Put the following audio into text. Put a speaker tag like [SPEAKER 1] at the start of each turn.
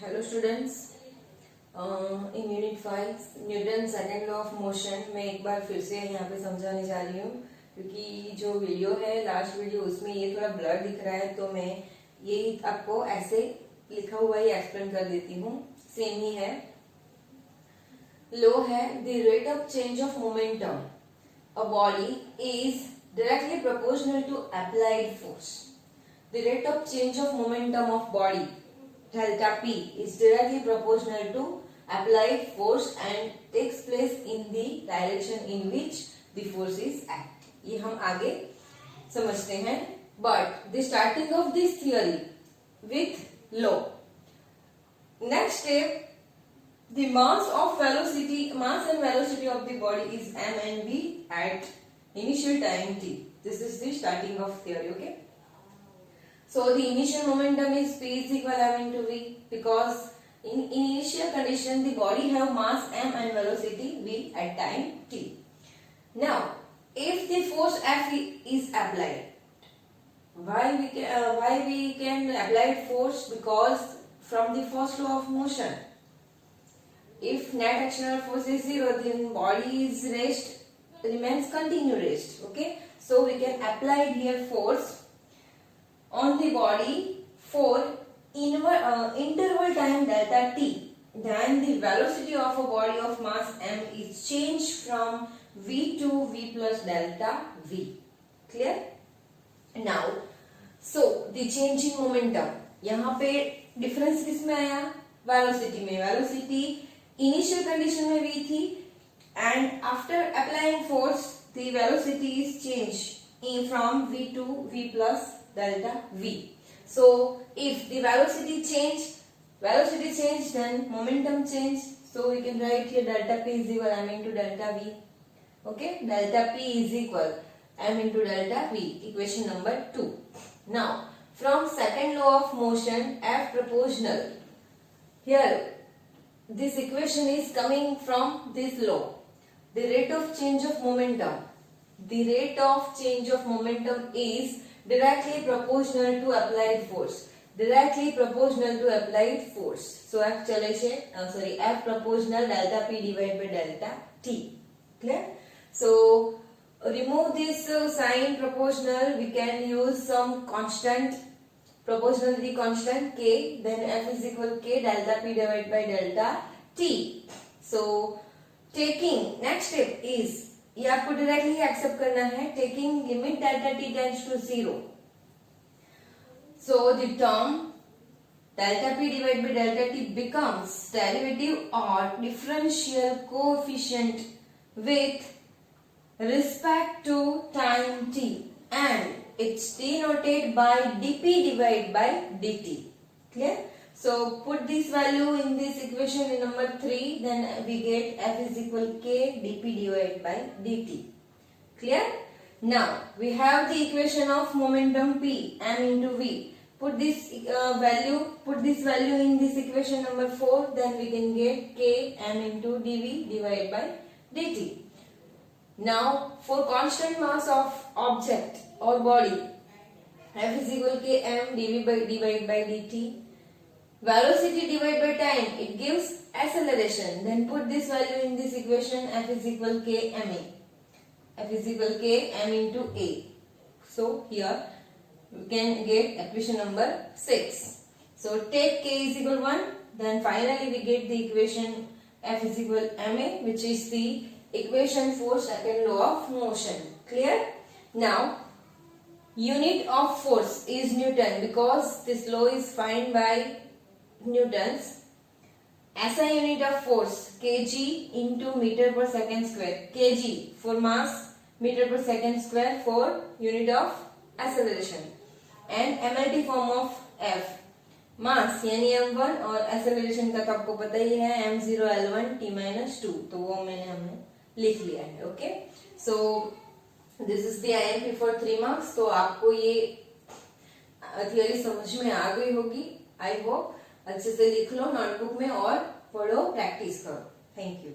[SPEAKER 1] Hello students, in unit 5 Newton second law of motion मैं एक बार फिर से यहाँ पे समझाने जा रही हूँ, क्योंकि जो वीडियो है लास्ट वीडियो उसमें ये थोड़ा ब्लर दिख रहा है, तो मैं ये आपको ऐसे लिखा हुआ ही एक्सप्लेन कर देती हूँ। सेम ही है। लॉ है the rate of change of momentum a body is directly proportional to applied force. The rate of change of momentum of body delta P is directly proportional to applied force and takes place in the direction in which the force is act. ये हम आगे समझते हैं। But the starting of this theory with law. Next step, the mass and velocity of the body is m and v at initial time t. This is the starting of theory. Okay. So the initial momentum is P is equal m into v, because in initial condition the body have mass m and velocity v at time t. Now if the force F is applied, why we can apply force? Because from the first law of motion, if net external force is 0, then body is remains continue rest. Okay, so we can apply here force on the body for interval time delta t, then the velocity of a body of mass m is changed from v to v plus delta v. Clear? Now, so the change in momentum, यहाँ पे difference किस में आया? Velocity में। Velocity initial condition में v थी, and after applying force the velocity is changed from v to v plus delta v. So if the velocity change, then momentum change. So we can write here delta p is equal m into delta v. Okay, delta p is equal m into delta v. Equation number 2. Now from second law of motion, F proportional. Here this equation is coming from this law. The rate of change of momentum. The rate of change of momentum is directly proportional to applied force. Directly proportional to applied force. So F चले छे, F proportional delta P divided by delta T. Clear? So remove this sign proportional. We can use some constant, proportionality constant K. Then F is equal K delta P divided by delta T. So taking next step is, ये आपको directly accept करना है, taking limit delta t tends to 0. So the term delta p divide by delta t becomes derivative और differential coefficient with respect to time t, and it's denoted by dp divided by dt. Clear? So put this value in this equation in number 3, then we get F is equal K dp divided by dt. Clear? Now we have the equation of momentum P, m into v. Put this value in this equation number 4, then we can get K m into dv divided by dt. Now for constant mass of object or body, F is equal K m divided by dt. Velocity divided by time, it gives acceleration. Then put this value in this equation. F is equal k ma. F is equal k m into a. So here we can get equation number 6. So take k is equal 1. Then finally we get the equation F is equal ma, which is the equation for second law of motion. Clear? Now unit of force is Newton, because this law is defined by Newtons. SI unit of force kg into meter per second square. Kg for mass, meter per second square for unit of acceleration. And MLT form of F. मास यानी m1 और acceleration का तो आपको पता ही है m0 l1 t minus 2, तो वो हमने लिख लिया है. Okay, so this is the IMP for 3 marks. तो आपको ये थियोरी समझ में आ गई होगी, आई होप. अच्छे से लिख लो नोटबुक में और पढ़ो, प्रैक्टिस करो. Thank you.